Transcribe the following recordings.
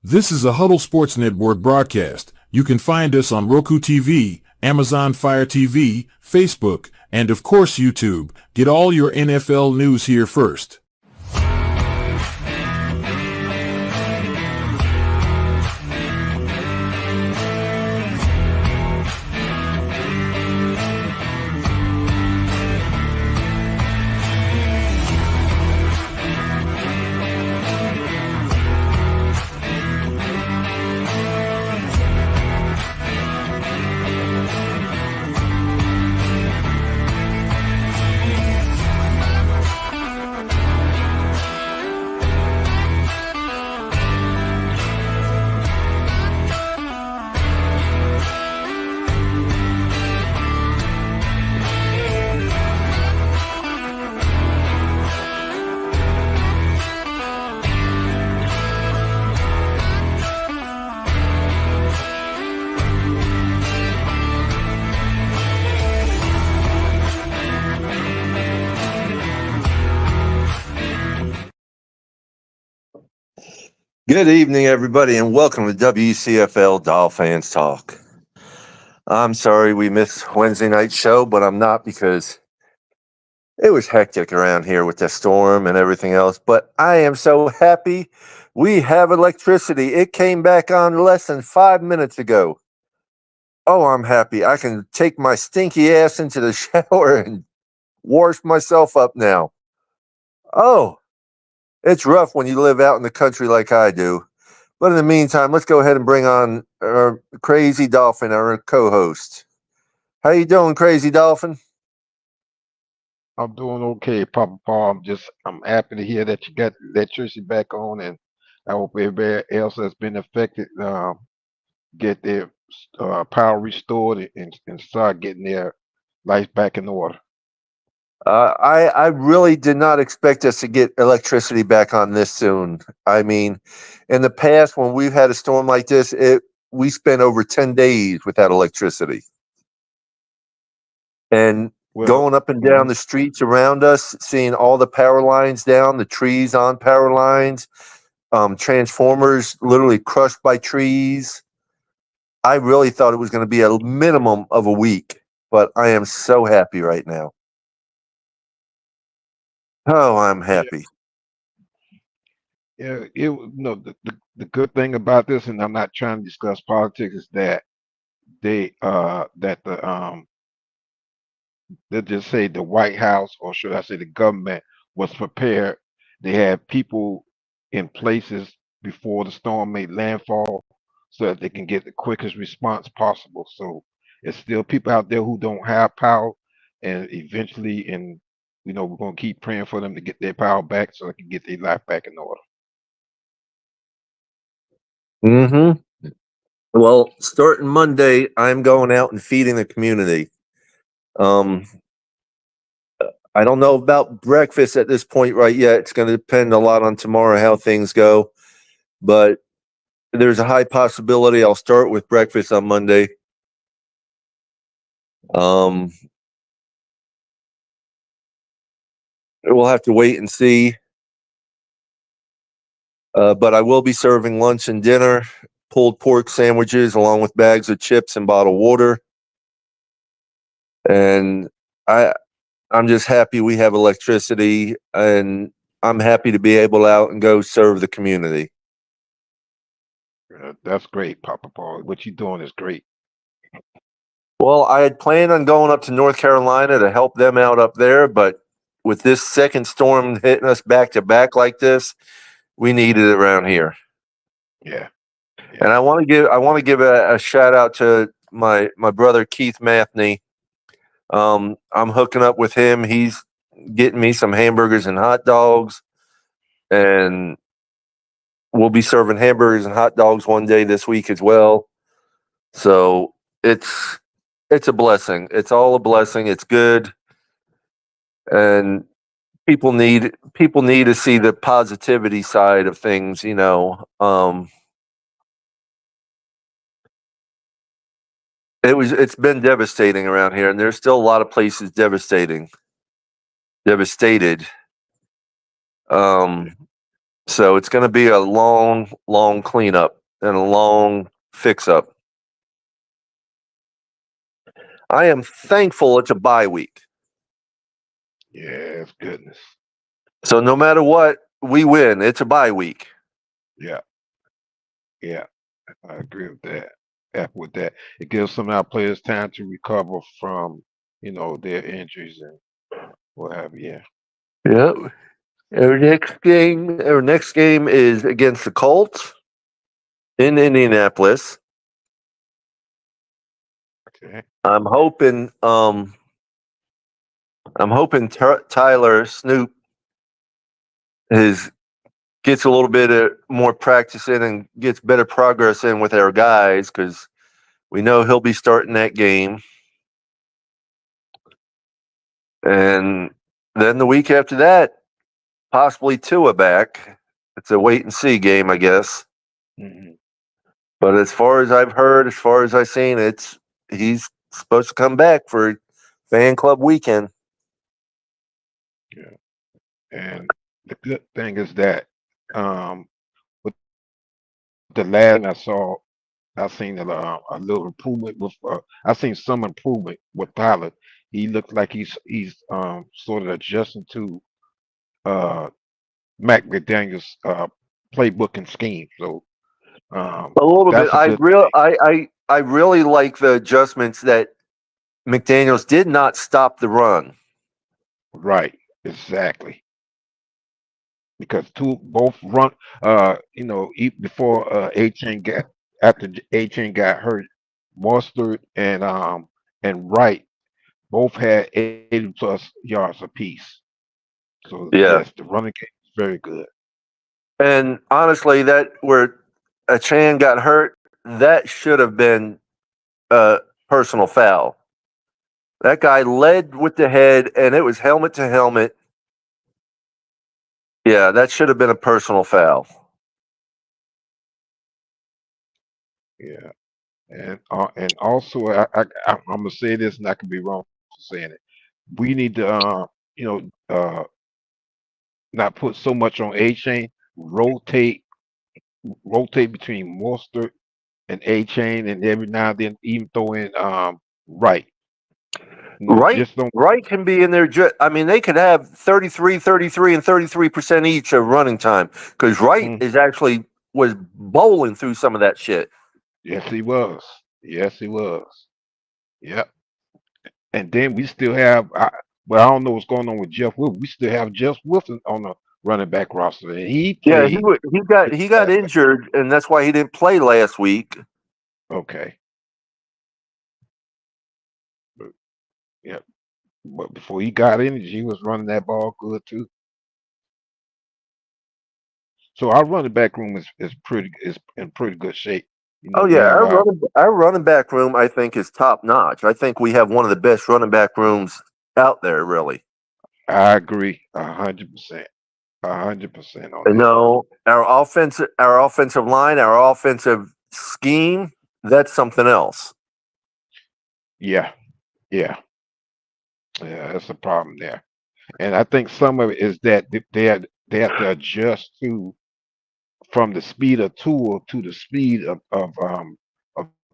This is a Huddle Sports Network broadcast. You can find us on Roku TV, Amazon Fire TV, Facebook, and of course YouTube. Get all your NFL news here first. Good evening, everybody, and welcome to WCFL DolFans Talk. I'm sorry we missed Wednesday night's show, but I'm not because it was hectic around here with the storm and everything else. But I am so happy we have electricity. It came back on less than 5 minutes ago. Oh, I'm happy. I can take my stinky ass into the shower and wash myself up now. Oh, it's rough when you live out in the country like I do. But in the meantime, let's go ahead and bring on our Crazy Dolphin, our co-host. How you doing, Crazy Dolphin? I'm doing okay, Papa Paul. I'm happy to hear that you got electricity back on, and I hope everybody else that's been affected get their power restored and start getting their life back in order. I really did not expect us to get electricity back on this soon. I mean, in the past, when we've had a storm like this, we spent over 10 days without electricity. And going up and down the streets around us, seeing all the power lines down, the trees on power lines, transformers literally crushed by trees. I really thought it was going to be a minimum of a week, but I am so happy right now. Oh, I'm happy. Yeah, the good thing about this, and I'm not trying to discuss politics, is that they'll just say the White House, or should I say the government, was prepared. They had people in places before the storm made landfall so that they can get the quickest response possible. So it's still people out there who don't have power, and eventually, we're going to keep praying for them to get their power back so they can get their life back in order. Mm-hmm. Well, starting Monday, I'm going out and feeding the community. I don't know about breakfast at this point right yet. It's going to depend a lot on tomorrow how things go, but there's a high possibility I'll start with breakfast on Monday. We'll have to wait and see. But I will be serving lunch and dinner, pulled pork sandwiches along with bags of chips and bottled water. And I'm just happy we have electricity, and I'm happy to be able out and go serve the community. That's great, Papa Paul. What you're doing is great. Well, I had planned on going up to North Carolina to help them out up there, but with this second storm hitting us back to back like this, we needed it around here. Yeah. And I want to give a shout out to my brother Keith Mathney. I'm hooking up with him. He's getting me some hamburgers and hot dogs, and we'll be serving hamburgers and hot dogs one day this week as well. So it's a blessing. It's all a blessing. It's good, and people need to see the positivity side of things. It's been devastating around here, and there's still a lot of places devastated. So it's going to be a long, long cleanup and a long fix-up. I am thankful it's a bye week. Yes, goodness. So no matter what, we win. It's a bye week. Yeah, yeah, I agree with that. Happy with that. It gives some of our players time to recover from, their injuries and what have you. Yeah. Yeah. Our next game is against the Colts in Indianapolis. Okay. I'm hoping Tyler Snoop gets a little bit of more practice in and gets better progress in with our guys, because we know he'll be starting that game. And then the week after that, possibly Tua back. It's a wait and see game, I guess. Hmm. But as far as I've heard, as far as I've seen, he's supposed to come back for fan club weekend. Yeah. And the good thing is that with the last I seen a little improvement with. I seen some improvement with Tyler. He looks like he's sort of adjusting to uh Mac McDaniel's playbook and scheme. So A little bit. that's a good thing. I really like the adjustments that McDaniels did not stop the run. Right. Exactly. Because both run before A Chain got after A Chain got hurt, Mustard and Wright both had 80 plus yards apiece. So Yeah. yes, the running game is very good. And honestly, that where a Chan got hurt, that should have been a personal foul. That guy led with the head, and it was helmet to helmet. Yeah, that should have been a personal foul. Yeah, and also I'm gonna say this, and I could be wrong for saying it. We need to you know not put so much on A Chain. Rotate between Mustard and A Chain, and every now and then even throw in Wright. Right, Just don't. right can be in there. I mean, they could have 33, 33, and 33% each of running time, because Wright Mm, was bowling through some of that shit. yes, he was. Yes, he was. Yep. And then we still have. Well, I don't know what's going on with Jeff Wilson. We still have Jeff Wilson on the running back roster, and he Yeah, played he got last week. injured, and that's why he didn't play last week. Okay. But, yeah. But before he got injured, he was running that ball good too. So our running back room is in pretty good shape. Oh We yeah, have our running back room, I think, is top notch. I think we have one of the best running back rooms out there, really. I agree 100%, 100% on You that. know, our offensive line, our offensive scheme, that's something else. Yeah, yeah, yeah. That's the problem there, and I think some of it is that they have to adjust to from the speed of Tua to the speed of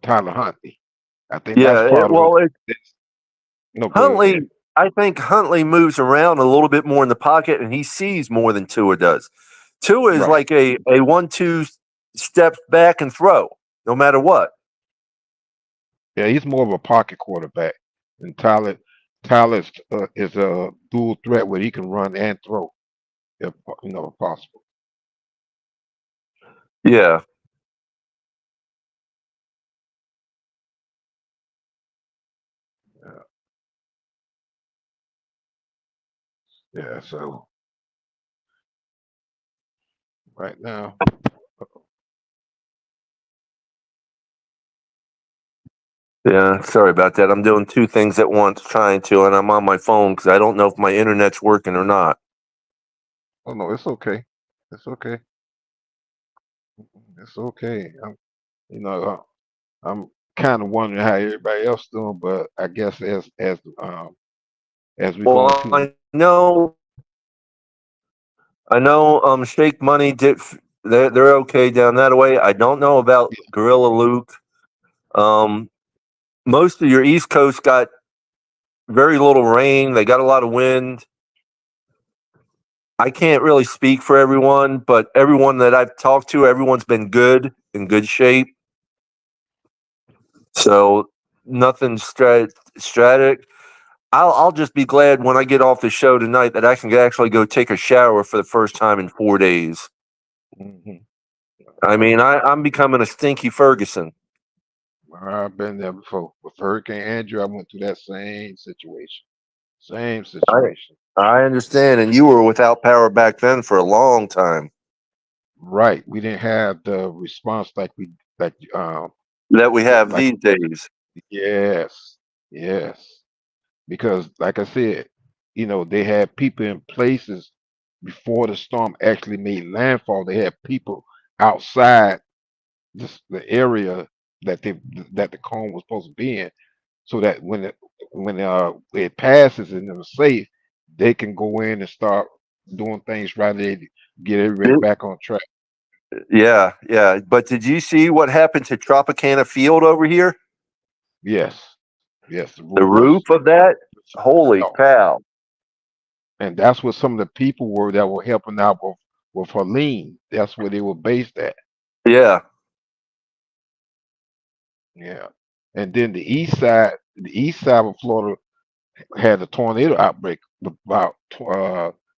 Tyler Huntley. I think that's Yeah, part of it. No, go Huntley, ahead. I think Huntley moves around a little bit more in the pocket, and he sees more than Tua does. Tua is Right. like a 1-2 steps back and throw, no matter what. Yeah, he's more of a pocket quarterback, and Tyler is a dual threat where he can run and throw if possible. Yeah. Yeah, yeah. So right now, Yeah, sorry about that. I'm doing two things at once, trying to, and I'm on my phone because I don't know if my internet's working or not. oh no, it's okay. It's okay. It's okay. You know, I'm kind of wondering how everybody else doing, but I guess as we go Well, into I know Shake Money did. They're okay down that way. I don't know about Gorilla Luke. Um, most of your East Coast got very little rain. They got a lot of wind. I can't really speak for everyone, but everyone that I've talked to, everyone's been good, in good shape. So nothing strategic. I'll just be glad when I get off the show tonight that I can actually go take a shower for the first time in 4 days. Hmm. I mean, I'm becoming a stinky Ferguson. I've been there before. With Hurricane Andrew, I went through that same situation. Same I situation. I understand, and you were without power back then for a long time Right. We didn't have the response that we have like these days. yes, yes. Because like I said, they had people in places before the storm actually made landfall. They had people outside the area that the cone was supposed to be in, so that when it passes and it was safe, they can go in and start doing things right there to get everybody It- back on track. yeah, yeah. But did you see what happened to Tropicana Field over here? Yes, yes, the The roof roof of that? Holy fell, cow! and that's what some of the people were that were helping out with Helene. That's where they were based at. Yeah, Yeah, and then the east side of Florida had a tornado outbreak. About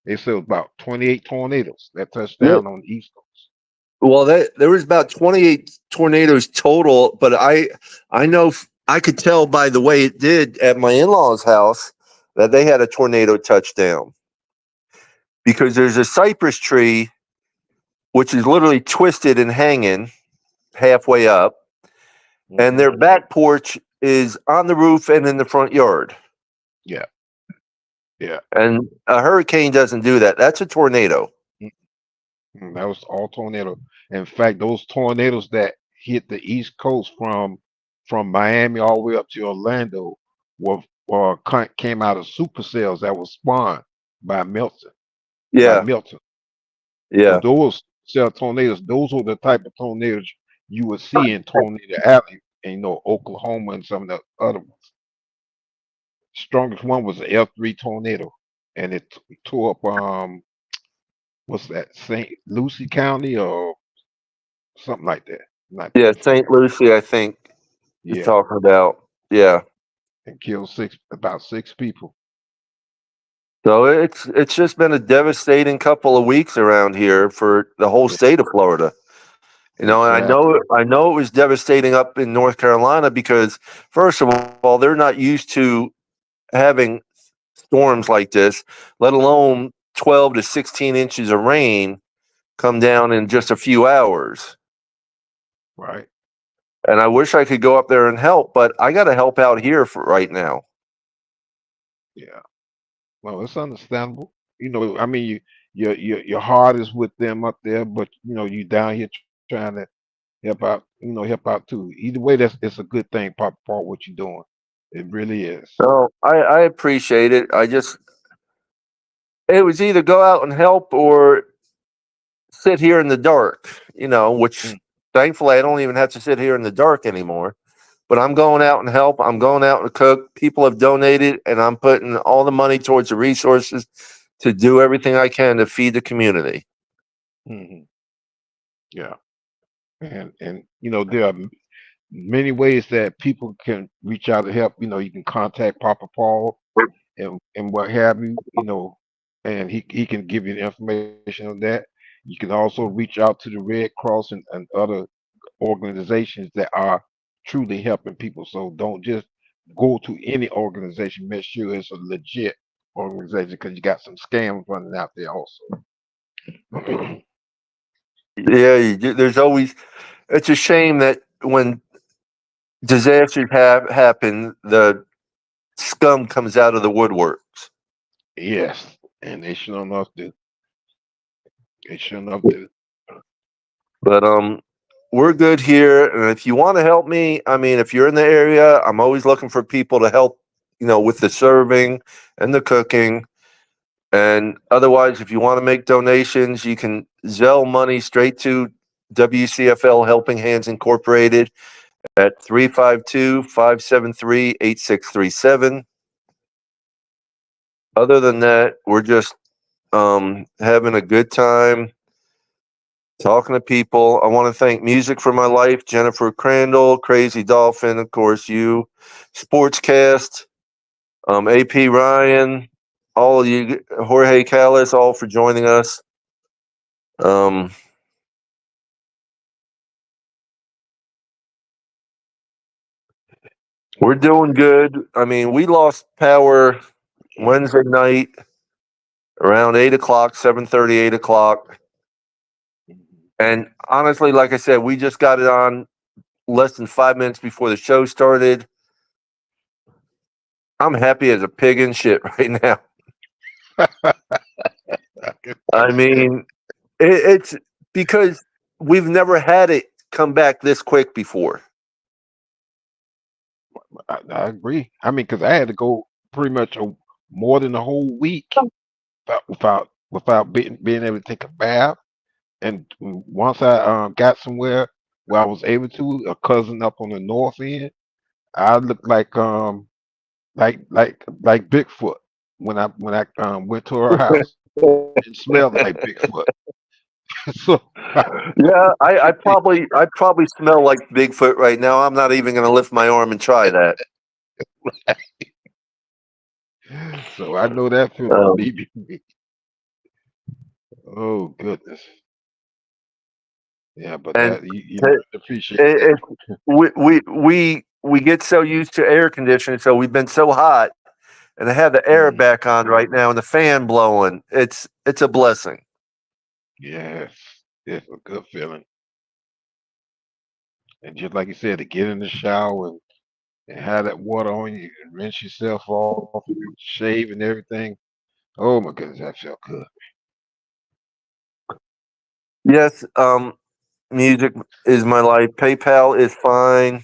they said about 28 tornadoes that touched yeah. down on the East Coast. Well, there was about 28 tornadoes total, but I know I could tell by the way it did at my in-laws' house that they had a tornado touchdown because there's a cypress tree which is literally twisted and hanging halfway up, and Hmm. their back porch is on the roof and in the front yard. Yeah, yeah. And a hurricane doesn't do that. That's a tornado. That was all tornado. In fact, those tornadoes that hit the East Coast from Miami all the way up to Orlando were came out of supercells that was spawned by Milton. By Yeah, Milton. So yeah, those cell tornadoes, those were the type of tornadoes you would see in Tornado Alley, and Oklahoma and some of the other ones. Strongest one was the L3 tornado, and it tore up what's that, St. Lucie County or something like that. Not yeah. too St. sure. Lucie, I think you're Yeah, talking about. Yeah. and killed about six people. So it's just been a devastating couple of weeks around here for the whole Yeah, state of Florida. And exactly. I know it was devastating up in North Carolina because first of all, they're not used to having storms like this, let alone 12 to 16 inches of rain come down in just a few hours. Right. And I wish I could go up there and help, but I got to help out here for right now. Yeah. Well, it's understandable. I mean, your heart is with them up there, but you down here trying to help out. Help out too. Either way, it's a good thing. Part what you're doing. It really is. So I appreciate it. It was either go out and help or sit here in the dark, which Mm. thankfully I don't even have to sit here in the dark anymore. But I'm going out and help. I'm going out and cook. People have donated, and I'm putting all the money towards the resources to do everything I can to feed the community. Hmm. Yeah. And there are many ways that people can reach out to help. You can contact Papa Paul and what have you. And he can give you the information on that. You can also reach out to the Red Cross and other organizations that are truly helping people. So don't just go to any organization. Make sure it's a legit organization because you got some scams running out there also. Yeah, there's always. It's a shame that when disasters happen, the scum comes out of the woodworks. Yes, and they sure enough do. They sure enough do. But we're good here, and if you want to help me, I mean, if you're in the area, I'm always looking for people to help. With the serving and the cooking. And otherwise, if you want to make donations, you can Zelle money straight to WCFL Helping Hands Incorporated at 352-573-8637. Other than that, we're just having a good time talking to people. I want to thank Music for My Life, Jennifer Crandall, Crazy Dolphin, of course, you, Sportscast, AP Ryan, all of you, Jorge Callis, all for joining us. We're doing good. I mean, we lost power Wednesday night around 8 o'clock, 7:30, 8 o'clock. And honestly, like I said, we just got it on less than 5 minutes before the show started. I'm happy as a pig in shit right now. I mean, it's because we've never had it come back this quick before. I agree. I mean, because I had to go pretty much more than a whole week without being able to take a bath. And once I got somewhere where I was able to, a cousin up on the north end, I looked like Bigfoot when I went to her house. It smelled like Bigfoot. So Yeah, I probably smell like Bigfoot right now. I'm not even going to lift my arm and try that. so I know that feeling. Um, Believe me. Oh goodness. Yeah, but and that you it, appreciate that. it, we get so used to air conditioning, so we've been so hot, and I have the air Mm, back on right now and the fan blowing. It's a blessing. yes, it's a good feeling. And just like you said, to get in the shower and have that water on you and rinse yourself off, shave and everything. Oh my goodness, that felt good. Yes, music is my life. PayPal is fine.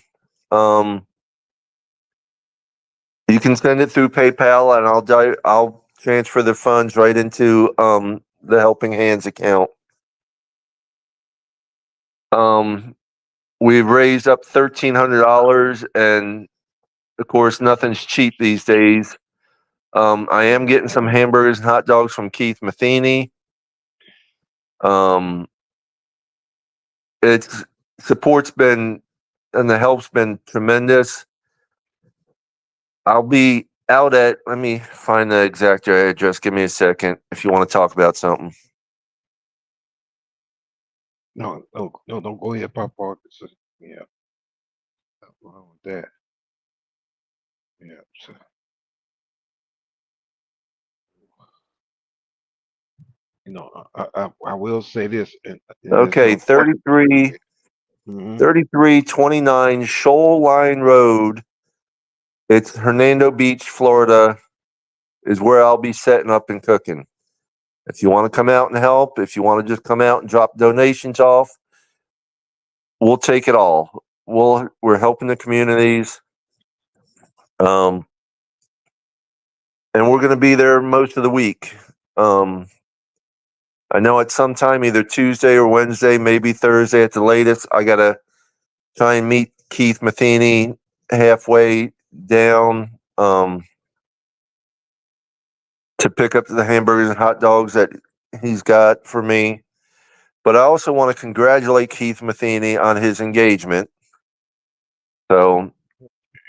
Um, you can send it through PayPal, and I'll transfer the funds right into the Helping Hands account. We've raised up $1,300, and of course, nothing's cheap these days. I am getting some hamburgers and hot dogs from Keith Matheny. Um, it's support's been and the help's been tremendous. I'll be out at. Let me find the exact address. Give me a second if you want to talk about something. No, don't go ahead, Papa. Yeah, nothing wrong with that. Yeah. So, I will say this, and it's Okay, unfortunate. 3329 Shoal Line Road. It's Hernando Beach, Florida, is where I'll be setting up and cooking. If you want to come out and help, if you want to just come out and drop donations off, we'll take it all. We're helping the communities, and we're going to be there most of the week. I know at some time, either Tuesday or Wednesday, maybe Thursday at the latest, I got to try and meet Keith Matheny halfway down to pick up the hamburgers and hot dogs that he's got for me. But I also want to congratulate Keith Matheny on his engagement. So,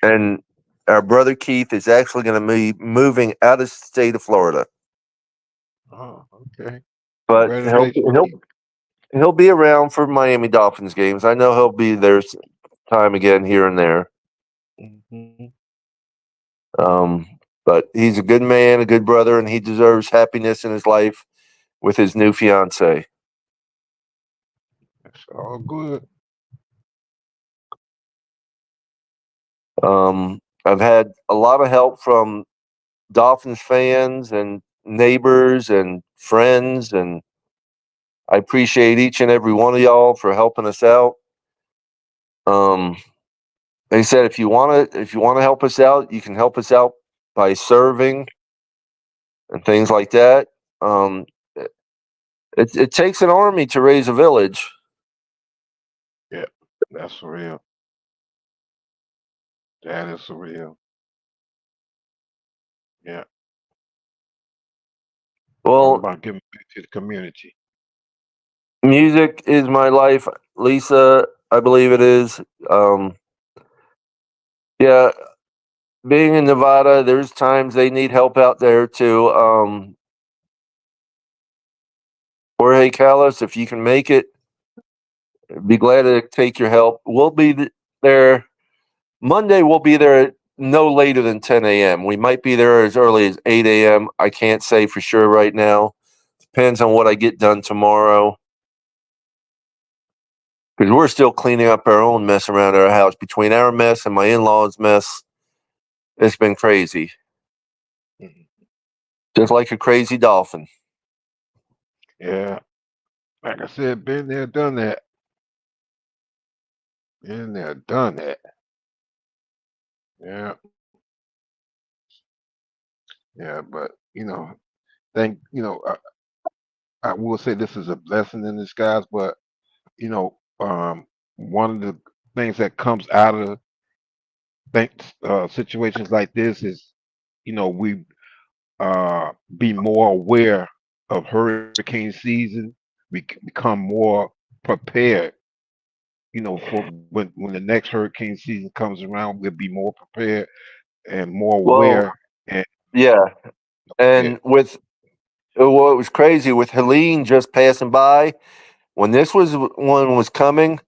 and our brother Keith is actually going to be moving out of the state of Florida. Oh, okay. But Congratulations. he'll be around for Miami Dolphins games. I know he'll be there time again here and there. Mm-hmm. But he's a good man, a good brother, and he deserves happiness in his life with his new fiance. It's all good. I've had a lot of help from Dolphins fans and neighbors and friends, and I appreciate each and every one of y'all for helping us out. They said if you want to help us out, you can help us out by serving. and things like that. Um, it takes an army to raise a village. Yeah, that's for real. That is for real. Yeah, all Well, about giving back to the community. music is my life, Lisa. I believe it is. Um, yeah, being in Nevada, there's times they need help out there too. Jorge Callis, if you can make it, be glad to take your help. We'll be there Monday. We'll be there at no later than 10 a.m. We might be there as early as 8 a.m. I can't say for sure right now. Depends on what I get done tomorrow. Because we're still cleaning up our own mess around our house. Between our mess and my in-laws' mess, it's been crazy. Mhm. Just like a crazy dolphin. Yeah, like I said, been there, done that. Been there, done that. Yeah, yeah, but thank I will say this is a blessing in disguise, but you know, one of the things that comes out of situations like this is, we be more aware of hurricane season. We become more prepared. For when the next hurricane season comes around, we'll be more prepared and more Well, aware. And yeah. yeah, And with what was crazy with Helene just passing by, when this one was coming,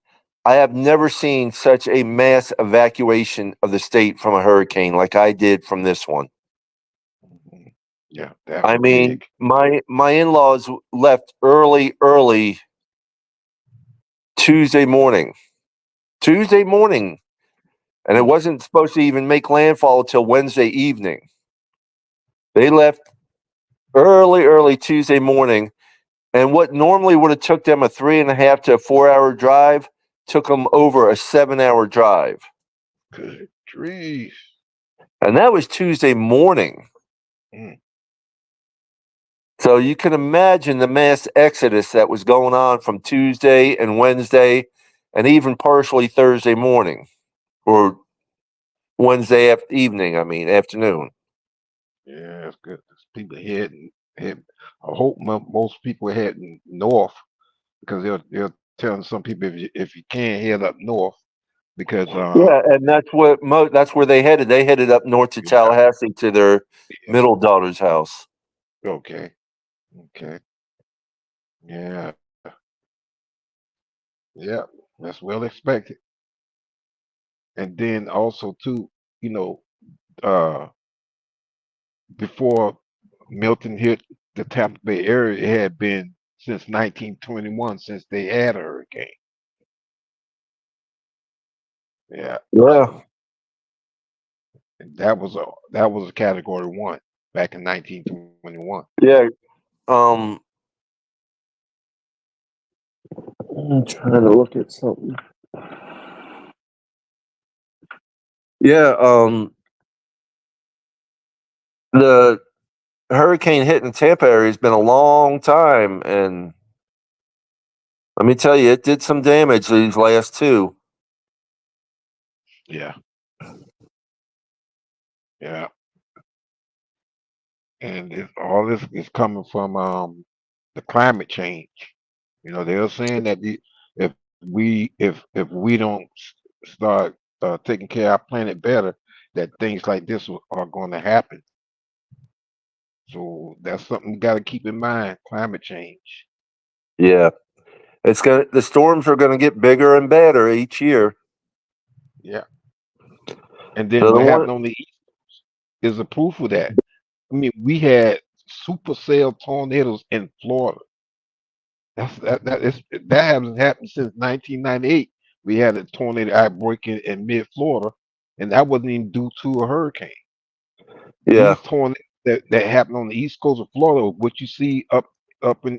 I have never seen such a mass evacuation of the state from a hurricane like I did from this one. mhm, yeah, that I was mean, big. my in-laws left early Tuesday morning. Tuesday morning, and it Mm, wasn't supposed to even make landfall until Wednesday evening. They left early Tuesday morning, and what normally would have took them a 3.5 to 4 hour drive took them over a 7 hour drive, good grief. and that was Tuesday morning. Mm, So you can imagine the mass exodus that was going on from Tuesday and Wednesday, and even partially Thursday morning or Wednesday evening. I mean afternoon. yeah, it's good. People head. I hope most people are heading north because they're telling some people if you can't head up north because Yeah, and that's where they headed. They headed up north to yeah, Tallahassee to their yeah, middle daughter's house. okay, okay, yeah, yeah, that's well expected. And then also too, you know, uh, before Milton hit the Tampa Bay area, it had been since 1921 since they had a hurricane. Yeah, Yeah, so that was a Category 1 back in 1921. yeah. Um, I'm trying to look at something. Yeah, the hurricane hitting Tampa area has been a long time, and let me tell you, it did some damage these last two. Yeah, yeah, and all this is coming from the climate change. They're saying that if we don't start taking care of our planet better, that things like this are going to happen. So that's something we got to keep in mind. Climate change. Yeah, the storms are gonna get bigger and badder each year. Yeah, and So then the what one, happened on the east is a proof of that. I mean, we had supercell tornadoes in Florida. That hasn't happened since 1998. We had a tornado outbreak in mid Florida, and that wasn't even due to a hurricane. yeah, These tornadoes that happen on the east coast of Florida, what you see up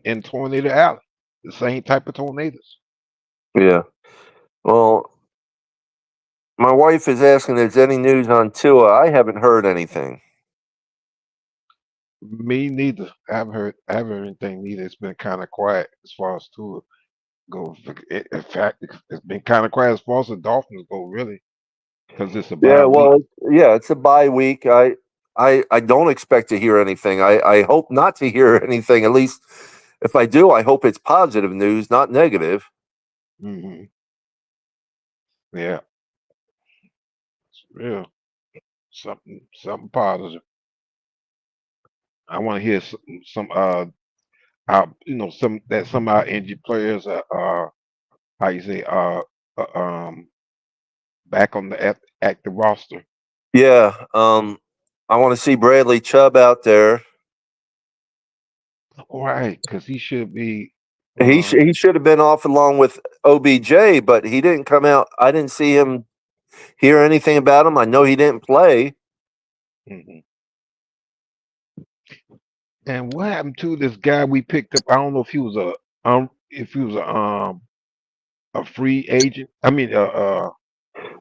in Tornado Alley, the same type of tornadoes. yeah. Well, my wife is asking if there's any news on Tua. I haven't heard anything. Me neither. I haven't heard anything neither. It's been kind of quiet as far as tour goes. In fact, it's been kind of quiet as far as the Dolphins go, really, because it's a Yeah, bye week. well, yeah, it's a bye week. I don't expect to hear anything. I hope not to hear anything. At least if I do, I hope it's positive news, not negative. Hmm. Yeah, it's real. Something positive. I want to hear some of our injured players are how you say uh um back on the active roster. Yeah, I want to see Bradley Chubb out there. Right, because he should be. He should have been off along with OBJ, but he didn't come out. I didn't see him hear anything about him. I know he didn't play. Mhm. And what happened to this guy we picked up? I don't know if he was a free agent. I mean A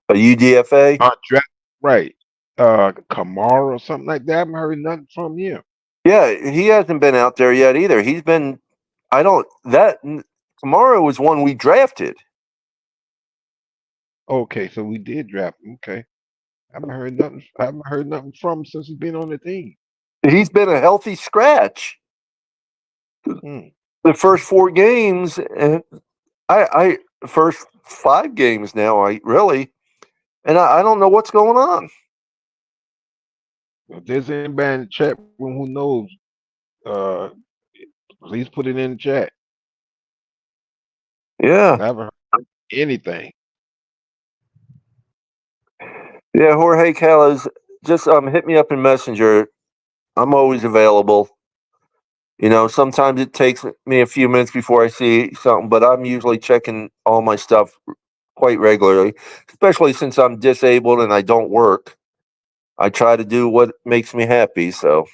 UDFA. undrafted, right? Kamara or something like that. I haven't heard nothing from him. Yeah, he hasn't been out there yet either. He's been. I don't. That Kamara was one we drafted. Okay, so we did draft him. Okay, I haven't heard nothing from him since he's been on the team. He's been a healthy scratch Hmm. the first 4 games, and I first 5 games now. I really, and I don't know what's going on. If there's anybody in the chat room who knows, uh, please put it in the chat. Yeah, I haven't heard anything. yeah. Jorge Calles, just hit me up in Messenger. I'm always available. Sometimes it takes me a few minutes before I see something, but I'm usually checking all my stuff quite regularly, especially since I'm disabled and I don't work. I try to do what makes me happy. So,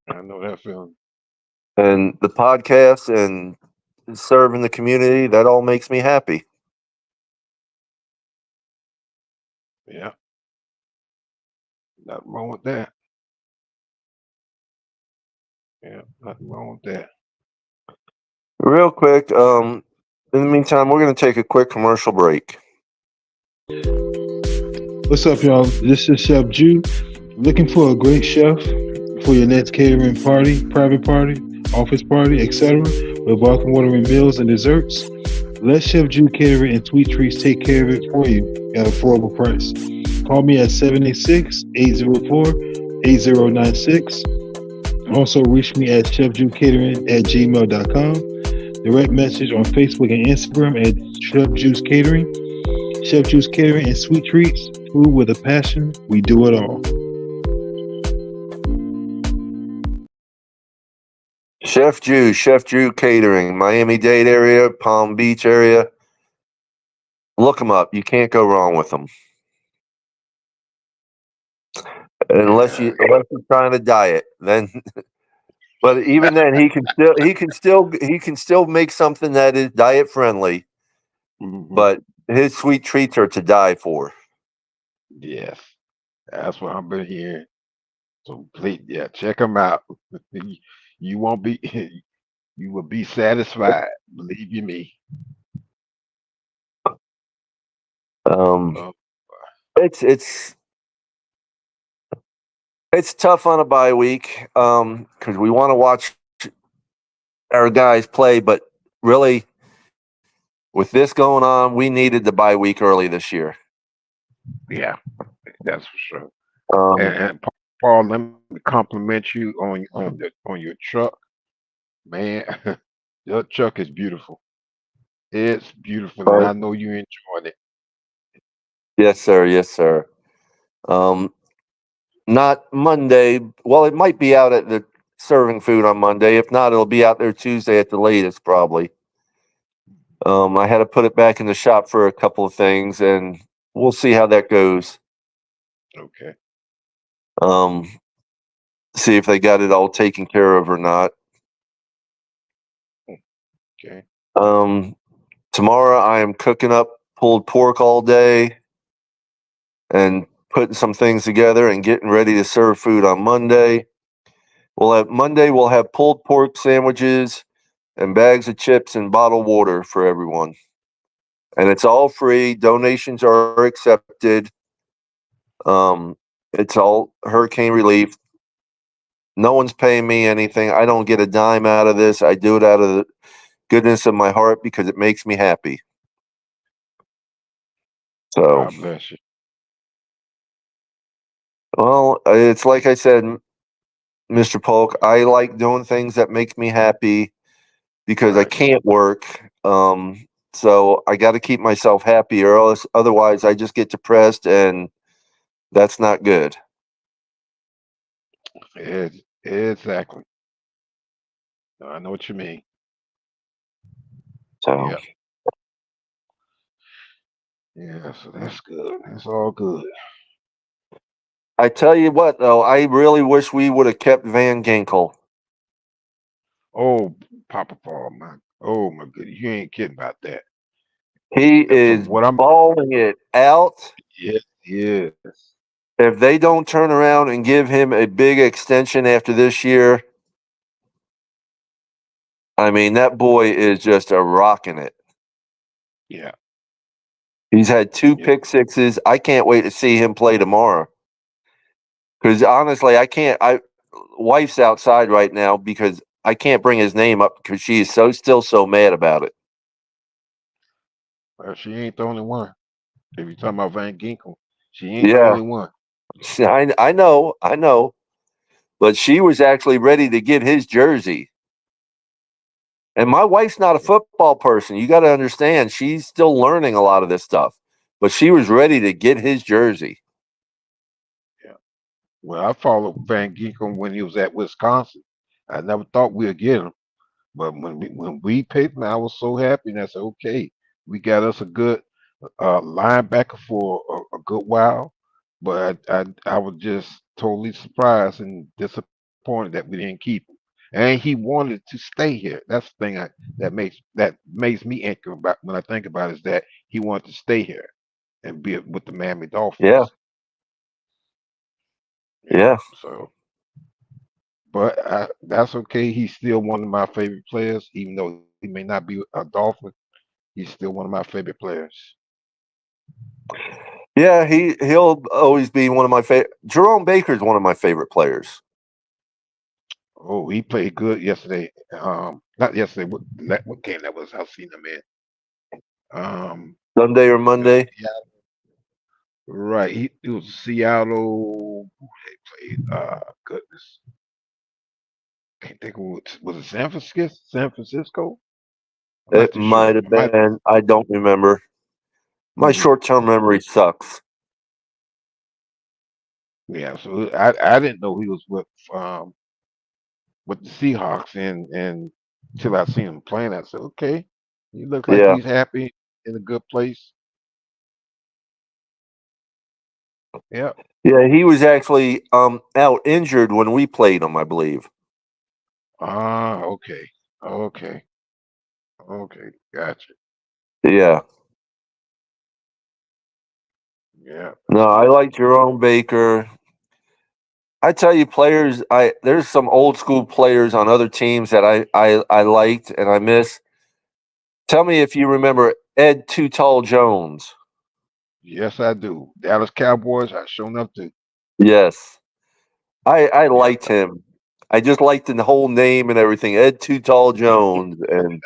I know that feeling. and the podcast and serving the community, that all makes me happy. Yeah, nothing wrong with that. Yeah, nothing wrong with that. Real quick, in the meantime, we're going to take a quick commercial break. What's up, y'all? This is Chef Jew. Looking for a great chef for your next catering party, private party, office party, etc. with welcome watering meals and desserts? Let Chef Jew Catering and Sweet Treats take care of it for you at an affordable price. Call me at 786-804-8096. Also reach me at chefjewcatering@gmail.com. Direct message on Facebook and Instagram at Chef Juice Catering. Chef Juice Catering and Sweet Treats. Food with a passion. We do it all. Chef Drew Catering, Miami-Dade area, Palm Beach area. Look them up. You can't go wrong with them. Unless you're trying to diet, then. But even then, he can still make something that is diet friendly. Mhm. But his sweet treats are to die for. Yes, that's what I've been hearing. So please, yeah, check them out. You won't be, you will be satisfied. Believe you me. Um, Uh, it's tough on a bye week because we want to watch our guys play, but really, with this going on, we needed the bye week early this year. yeah, that's for sure. Um, And Paul, let me compliment you on your truck, man. Your truck is beautiful. It's beautiful, and I know you enjoyed it. yes, sir. Yes, sir. Um, Not Monday. Well, it might be out at the serving food on Monday. If not, it'll be out there Tuesday at the latest, probably. I had to put it back in the shop for a couple of things, and we'll see how that goes. Okay. Um, See if they got it all taken care of or not. Okay. Um, Tomorrow I am cooking up pulled pork all day, and putting some things together and getting ready to serve food on Monday. We'll have pulled pork sandwiches and bags of chips and bottled water for everyone. And it's all free. Donations are accepted. It's all hurricane relief. No one's paying me anything. I don't get a dime out of this. I do it out of the goodness of my heart because it makes me happy. So, God bless you. well, it's like I said, Mr. Polk, I like doing things that make me happy because I Right. can't work. So I got to keep myself happy, or else otherwise I just get depressed, and that's not good. Exactly. I know what you mean. So Yeah. Yeah. So that's good. That's all good. I tell you what, though, I really wish we would have kept Van Ginkel. Oh, Papa Paul, man. Oh my goodness, you ain't kidding about that. He From is what I'm, balling it out. yes, yes, If they don't turn around and give him a big extension after this year, I mean, that boy is just a rocking it. yeah, He's had 2 yeah. pick sixes. I can't wait to see him play tomorrow. Because honestly, I can't. Wife's outside right now because I can't bring his name up because she is still so mad about it. Well, she ain't the only one. If you're talking about Van Ginkel, she ain't the Yeah, only one. I know. But she was actually ready to get his jersey. And my wife's not a football person. You got to understand, she's still learning a lot of this stuff. But she was ready to get his jersey. Yeah. Well, I followed Van Ginkel when he was at Wisconsin. I never thought we'd get him, but when we picked him, I was so happy. And I said, okay, we got us a good linebacker for a good while. But I was just totally surprised and disappointed that we didn't keep him. And he wanted to stay here. That's the thing that makes me angry about when I think about it, is that he wanted to stay here and be with the Miami Yeah, Dolphins. Yeah. yeah. So, but that's okay. He's still one of my favorite players, even though he may not be a Dolphin. He's still one of my favorite players. Yeah, he'll always be one of my favorite. Jerome Baker's one of my favorite players. Oh, he played good yesterday. Not yesterday. What game that was? I've seen him in. Sunday or It was Monday. Seattle. Right. It was Seattle. Who they played? Goodness. Can't think of was it San Francisco? San Francisco? I'm not It too sure. might have It might. been. I don't remember. My Mhm. short-term memory sucks. Yeah. So I didn't know he was with the Seahawks, and until I seen him playing, I said, okay, he looks like Yeah, he's happy in a good place. Yeah. yeah. He was actually out injured when we played him, I believe. Ah, okay. Okay. Okay. Gotcha. Yeah. Yeah. No, I So like Jerome Baker. I tell you, players. There's some old school players on other teams that I liked and I miss. Tell me if you remember Ed Too Tall Jones. yes, I do. Dallas Cowboys, I shown up to. Yes, I Yeah. liked him. I just liked the whole name and everything. Ed Too Tall Jones, and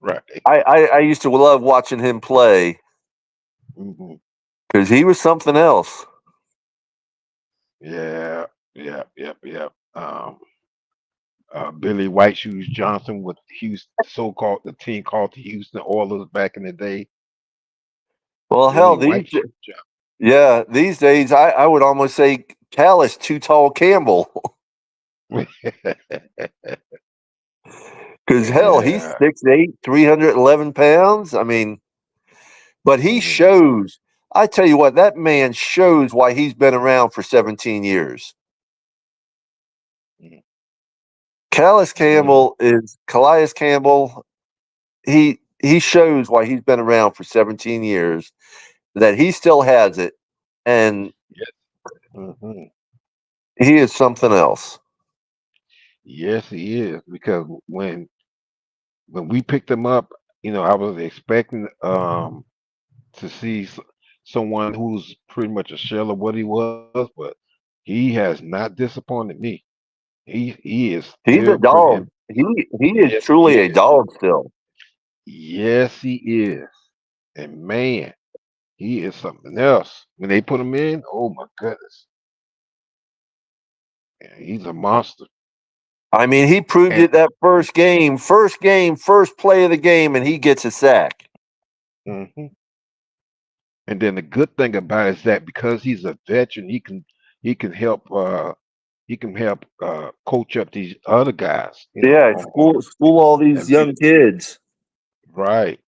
Right. I used to love watching him play Hmm. because he was something else. Yeah. Yeah. Yep. Yep. Billy White Shoes Johnson with Houston, so-called the team called the Houston Oilers back in the day. Well, hell, Billy White Shoes these days I would almost say Callus Too Tall Campbell Johnson. because hell, he's Yeah. 6'8", 311 pounds. I mean, but he Hmm. shows. I tell you what, that man shows why he's been around for 17 years. Hmm. Calais Campbell. He shows why he's been around for 17 years, that he still has it, and Yes. Hmm. he is something else. Yes, he is. Because when we picked him up, I was expecting to see someone who's pretty much a shell of what he was, but he has not disappointed me. He is He's a still putting dog. in. He is Yes, he truly a is. dog still. Yes, he is. And man, he is something else. When they put him in, oh my goodness, man, he's a monster. I mean, he proved And it that first play of the game, and he gets a sack. mhm. And then the good thing about it is that because he's a veteran, he can help coach up these other guys, Yeah, on school all these and be young kids. right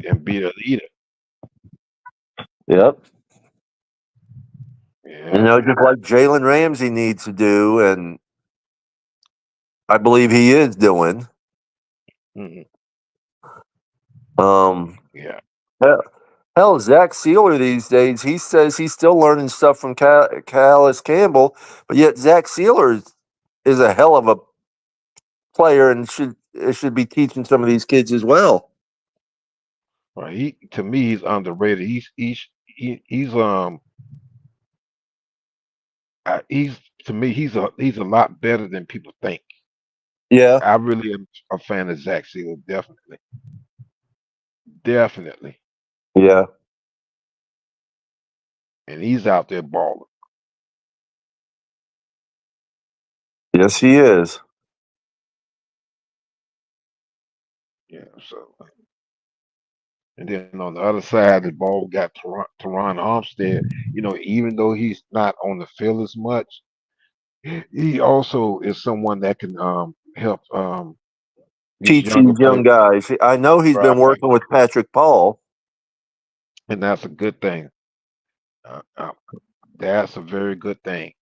and be a leader. Yep. Yeah. Just like Jalen Ramsey needs to do, and I believe he is doing. Mhm. Um, Yeah. hell, hell, Zach Sealer these days, he says he's still learning stuff from Callis Campbell, but yet Zach Sealer is a hell of a player and should be teaching some of these kids as well. Right. He to me he's underrated. He's to me he's a lot better than people think. Yeah, I really am a fan of Zach Sealer, definitely, definitely, yeah, and he's out there balling. yes, he is. Yeah. So, and then on the other side of the ball, we got Teron Armstead. Even though he's not on the field as much, he also is someone that can help these Teach younger these young players. guys. I know he's been Right. working with Patrick Paul. And that's a good thing. That's a very good thing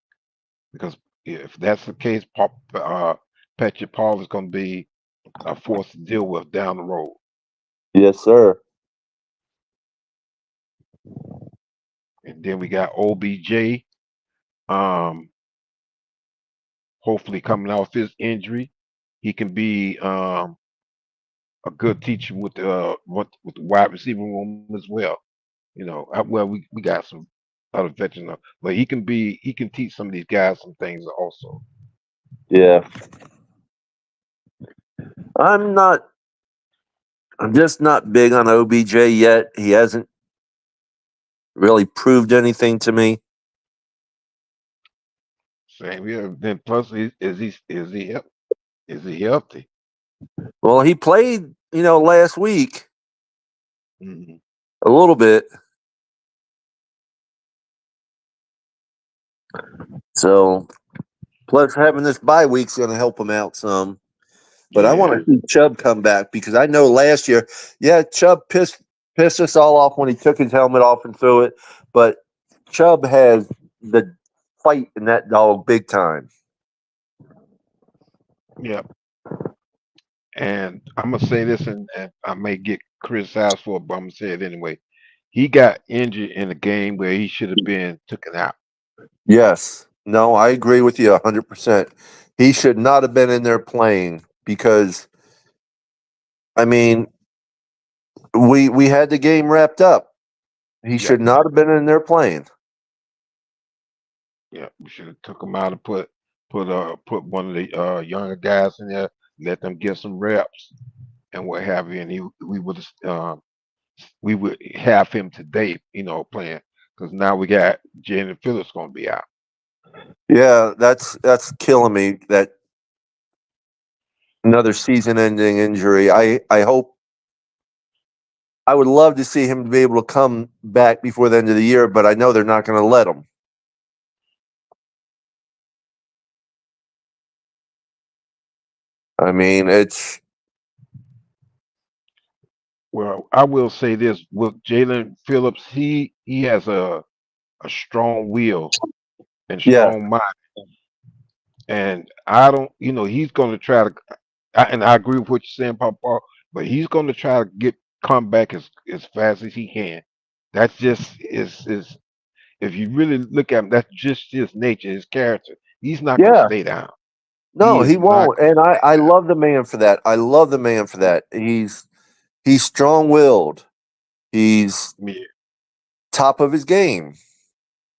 because if that's the case, Patrick Paul is going to be a force to deal with down the road. Yes, sir. And then we got OBJ, um, hopefully coming off his injury, he can be a good teacher with the wide receiver room as well. Well we got some other veterans, but he can teach some of these guys some things also. Yeah. I'm not I'm just not big on OBJ yet. He hasn't really proved anything to me. Same here. Then plus, is he healthy? Well, he played, last week Hmm. a little bit. So, plus having this bye week's going to help him out some. But I want Yeah, to see Chubb come back because I know last year, yeah, Chubb pissed us all off when he took his helmet off and threw it. But Chubb has the fight in that dog big time. yeah. And I'm gonna say this, and I may get criticized for it, but I'm gonna say it anyway. He got injured in a game where he should have been taken out. Yes. No, I agree with you 100%. He should not have been in there playing because, I mean, we had the game wrapped up. He Yeah, should not have been in there playing. yeah. We should have took him out and put one of the younger guys in there, let them get some reps and what have you, and we would have him today, playing because now we got Jaden Phillips going to be out. Yeah, that's killing me. That another season-ending injury. I hope I would love to see him be able to come back before the end of the year, but I know they're not going to let him. I mean, it's Well, I will say this with Jalen Phillips, he has a strong will and yeah, strong mind, and I don't, he's going to try to, and I agree with what you're saying, Papa, but he's going to try to come back as fast as he can. That's just is if you really look at him, that's just his nature, his character. He's not gonna Yeah. stay down. No, He is he not won't. gonna And stay I down. love the man for that. I love the man for that. He's strong-willed. He's Yeah, top of his game.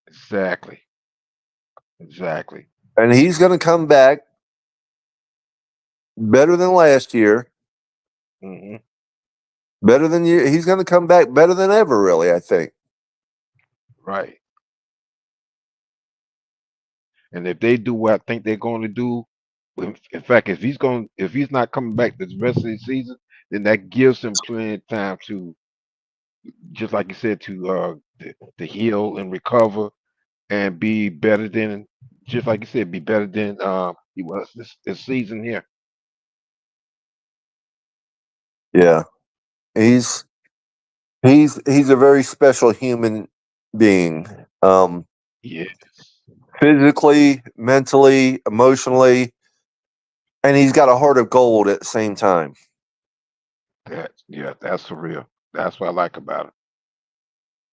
exactly. Exactly. And he's going to come back better than last year. Hmm. Better than you. He's going to come back better than ever, really, I think. Right. And if they do what I think they're going to do, in fact, if he's not coming back the rest of the season, then that gives him plenty of time to, just like you said, to heal and recover and be better than, just like you said, be better than he was this season here. Yeah. He's he's a very special human being. Yes. Physically, mentally, emotionally, and he's got a heart of gold at the same time. That's for real. That's what I like about him.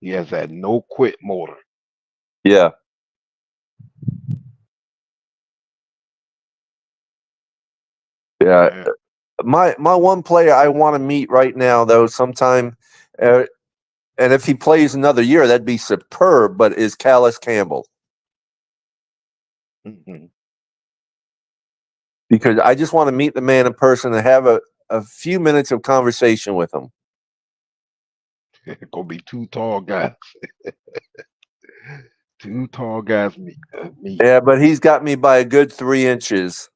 He has that no quit motor. Yeah. Yeah. Yeah. My one player I want to meet right now, though, sometime, uh, and if he plays another year, that'd be superb. But is Callis Campbell, Hmm. because I just want to meet the man in person and have a few minutes of conversation with him. Gonna be two tall guys. Two tall guys meet. Yeah, but he's got me by a good 3 inches.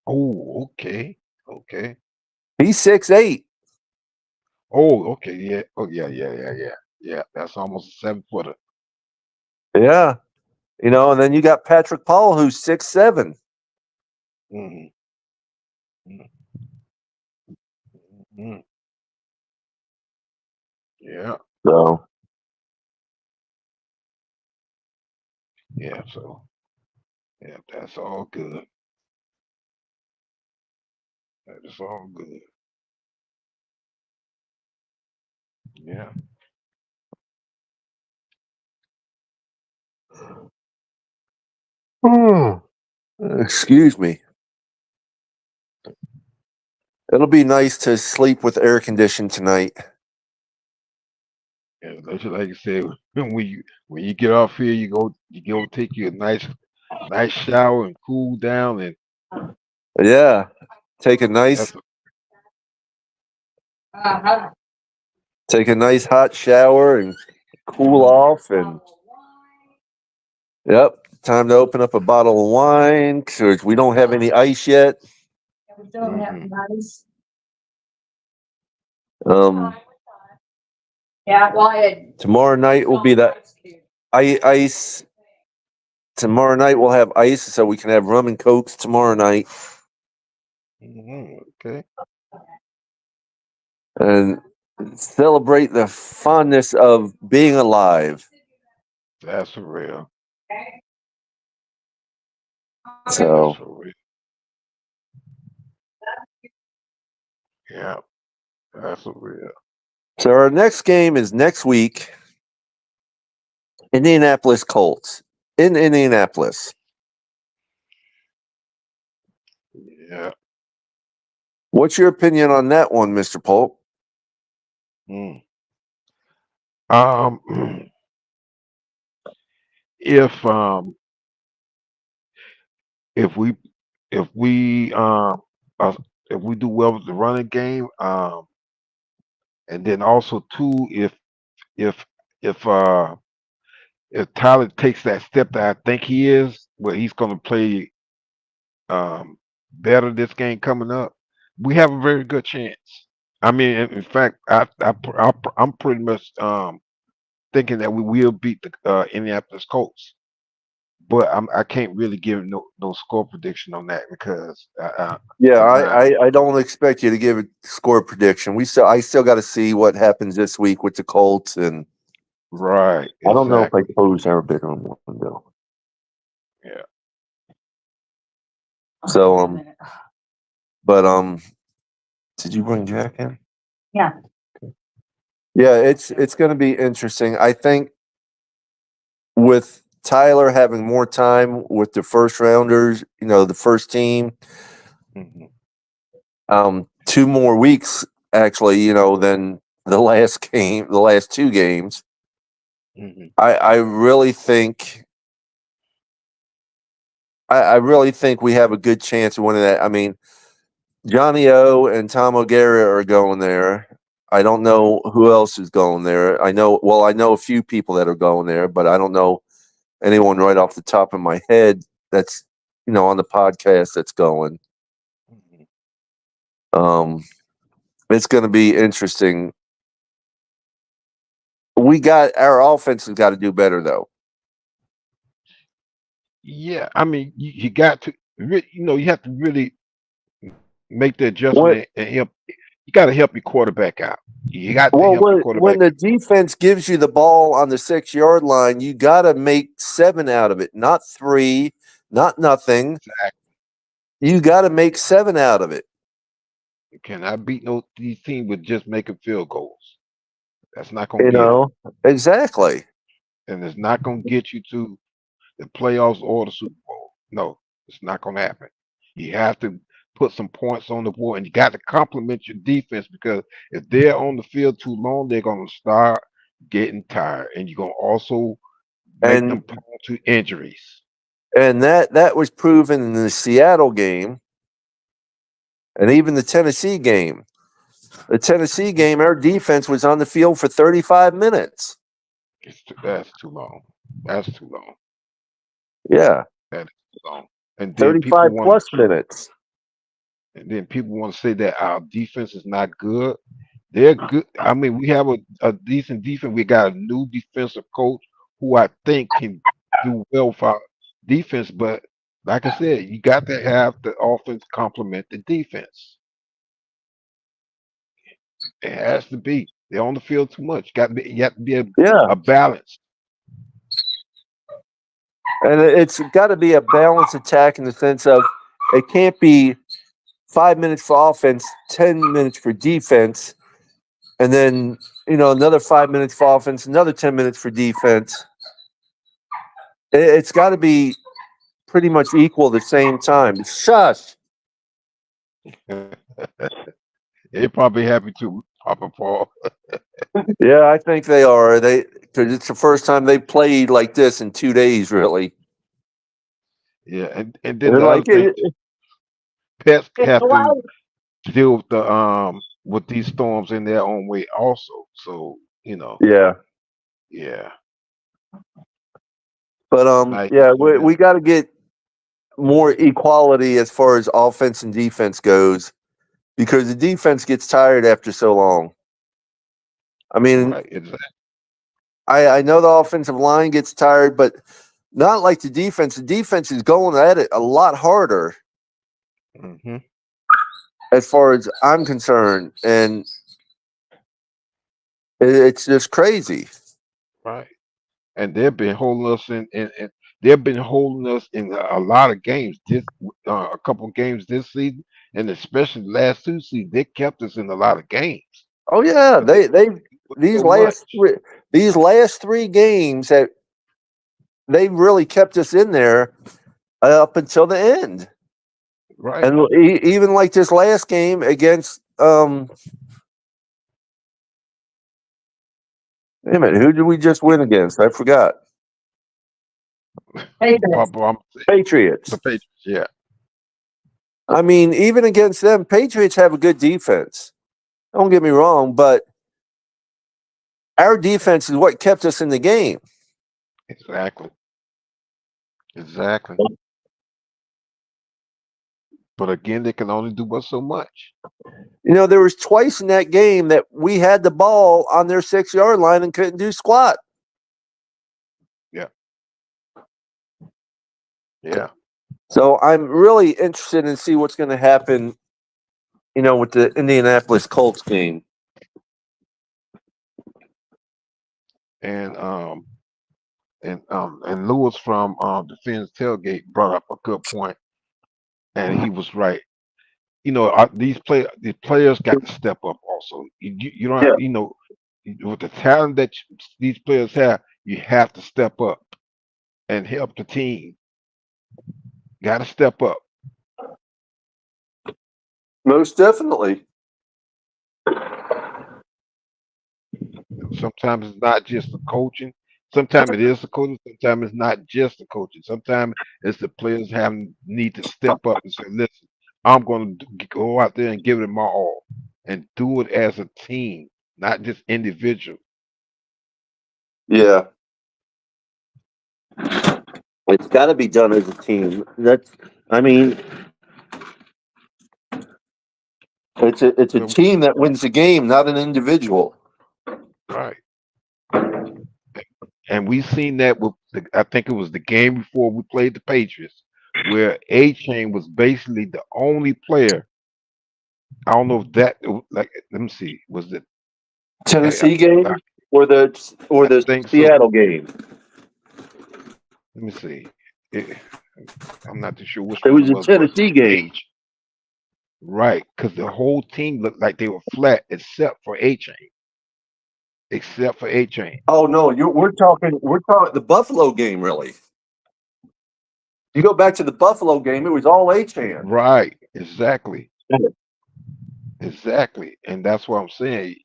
Oh, okay. Okay. He's 6'8". Oh, okay. Yeah. Oh, yeah. Yeah, that's almost a 7 footer. Yeah, and then you got Patrick Paul, who's 6'7". Hmm. Hmm. Yeah. So Yeah. So, yeah, that's all good. That is all good. Yeah. excuse me. It'll be nice to sleep with air conditioning tonight. Yeah. That's just like you said, when you get off here, you go take you a nice shower and cool down, and Yeah, take a that's nice take a nice hot shower and cool mhm. off, and yep, time to open up a bottle of wine because we don't have any ice yet. Hmm. Um, tomorrow night will be the ice. Tomorrow night we'll have ice, so we can have rum and cokes tomorrow night, Okay. and celebrate the fondness of being alive. That's for real. That's So, for real. Yeah. That's for real. so our next game is next week. Indianapolis Colts in Indianapolis. Yeah. What's your opinion on that one, Mr. Polk? Mm. Um, if um if we if we uh, if we do well with the running game, and then also too, if if uh if Tyler takes that step that I think he is, where he's going to play better this game coming up, we have a very good chance. I mean, in fact, I'm pretty much thinking that we will beat the Indianapolis Colts. But I can't really give no score prediction on that because Yeah, I'm not I don't expect you to give a score prediction. I still got to see what happens this week with the Colts, and right. I don't know if I Exactly. close our bid on one though. Yeah. So but did you bring Jack in? Yeah, it's going to be interesting. I think with Tyler having more time with the first rounders, the first team, Hmm. 2 more weeks actually, than the last game, the last 2 games. Hmm. I really think I really think we have a good chance of winning that. I mean, Johnny O and Tom O'Gara are going there. I don't know who else is going there. I know a few people that are going there, but I don't know anyone right off the top of my head that's on the podcast that's going. Hmm. Um, it's going to be interesting. Our offense has got to do better though. Yeah, I mean, you got to, you have to really make the What adjustment and help. You got to help your quarterback out. You got to Well, help your when quarterback. the defense gives you the ball on the 6 yard line, you got to make 7 out of it, not 3, not nothing. Exactly. You got to make 7 out of it. You cannot beat these teams with just making field goals. That's not gonna You get it, know exactly. and it's not gonna get you to the playoffs or the Super Bowl. No, it's not gonna happen. You have to put some points on the board, and you got to compliment your defense because if they're on the field too long, they're gonna start getting tired, and you're gonna also make them And prone to injuries. that was proven in the Seattle game and even the Tennessee game. The Tennessee game, our defense was on the field for 35 minutes. That's too long. That's too long. Yeah, That is too long. And then people 35 want plus minutes. to say that our defense is not good. They're good. I mean, we have a decent defense. We got a new defensive coach who I think can do well for our defense. But like I said, you got to have the offense complement the defense. It has to be. They're on the field too much. You have to be Yeah, a balance. and it's got to be a balanced attack in the sense of it can't be 5 minutes for offense, 10 minutes for defense, and then another 5 minutes for offense, another 10 minutes for defense. It's got to be pretty much equal at the same time. Shush. They're probably happy to, Papa Paul. Yeah, I think they are. Because it's the first time they played like this in 2 days, really. Yeah, and And then they're the other like, thing, pets have to deal with these storms in their own way also. So yeah. yeah, But nice to yeah, see that. we got to get more equality as far as offense and defense goes, because the defense gets tired after so long. I mean, Right, exactly. I know the offensive line gets tired, but not like the defense. The defense is going at it a lot harder, Hmm. as far as I'm concerned, and it's just crazy. Right, and they've been holding us in they've been holding us in a lot of games. This a couple of games this season, and especially the last 2 seasons, they kept us in a lot of games. Oh yeah, But they they put these so much. last three, these last 3 games that they really kept us in there up until the end, Right. and even like this last game against wait a minute, who did we just win against? I forgot. Papa, I'm the Patriots. Patriots. Yeah. I mean, even against them, Patriots have a good defense. Don't get me wrong, but our defense is what kept us in the game. Exactly. Exactly. But again, they can only do but so much. There was twice in that game that we had the ball on their 6 yard line and couldn't do squat. Yeah. Yeah. So I'm really interested in see what's going to happen, with the Indianapolis Colts game. And and Lewis from the Fins tailgate brought up a good point, and he was right. The players got to step up also. You don't Yeah. with the talent that these players have, you have to step up and help the team. Got to step up. Most definitely. Sometimes it's not just the coaching. Sometimes it is the coaching. Sometimes it's not just the coaching. Sometimes it's the players having need to step up and say, "Listen, I'm going to go out there and give it my all, and do it as a team, not just individual." Yeah. It's got to be done as a team. I mean, it's a So, team that wins the game, not an individual. right. And we seen that with I think it was the game before we played the Patriots, where A Chain was basically the only player. I don't know if that like let me see, was it? Tennessee I, game or I the think so. Seattle game. Let me see. It, I'm not too sure which It one it was a was, but Tennessee game. H right, because the whole team looked like they were flat except for A Chain, except for A Chain. Oh no, we're talking the Buffalo game. Really, you go back to the Buffalo game, it was all H-hand. Right, exactly, and that's what I'm saying.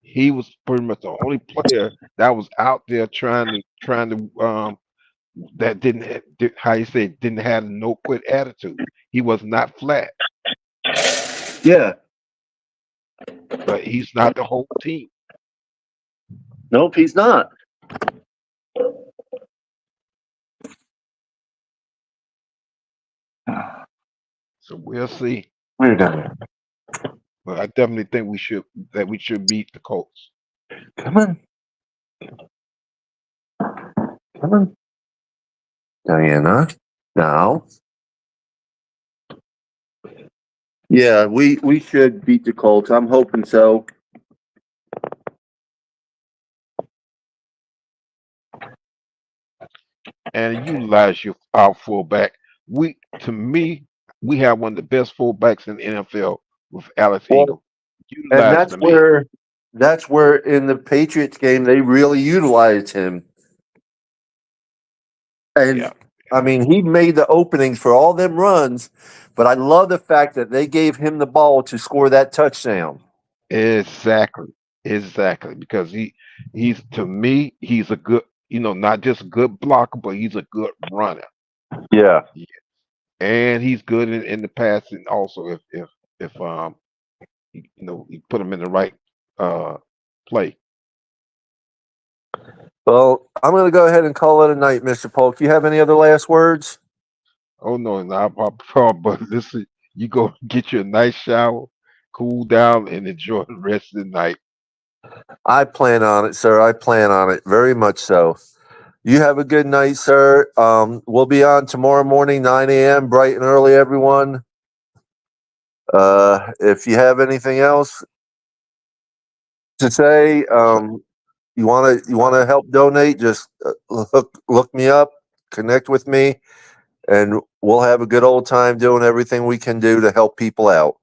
He was pretty much the only player that was out there trying to that how you say didn't have no quit attitude. He was not flat, Yeah. but he's not the whole team. Nope, he's not. So we'll see. We're done. But I definitely think we should beat the Colts. Come on. Come on. Diana. Now. Yeah, we should beat the Colts. I'm hoping so. And utilize our fullback. To me, we have one of the best fullbacks in the NFL with Alex Well, Eagle. and Utilize the man. that's where in the Patriots game they really utilized him. And Yeah, I mean, he made the openings for all them runs, but I love the fact that they gave him the ball to score that touchdown. exactly. Because he's to me he's a good not just a good blocker, but he's a good runner. Yeah. Yeah. And he's good in the passing also if you put him in the right uh play. Well, I'm going to go ahead and call it a night, Mr. Polk. You have any other last words? Oh no, not my problem. But listen, you go get you a nice shower, cool down, and enjoy the rest of the night. I plan on it, sir. I plan on it very much so. You have a good night, sir. We'll be on tomorrow morning, 9 a.m., bright and early, everyone. If you have anything else to say, you wanna help donate, just look me up, connect with me, and we'll have a good old time doing everything we can do to help people out.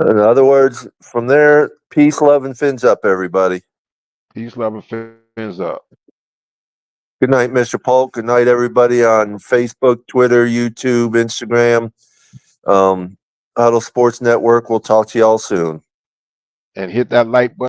In other words, from there, peace, love, and fins up, everybody. Peace, love, and fins up. Good night, Mr. Polk. Good night, everybody on Facebook, Twitter, YouTube, Instagram, Huddle Sports Network. We'll talk to y'all soon. And hit that like button.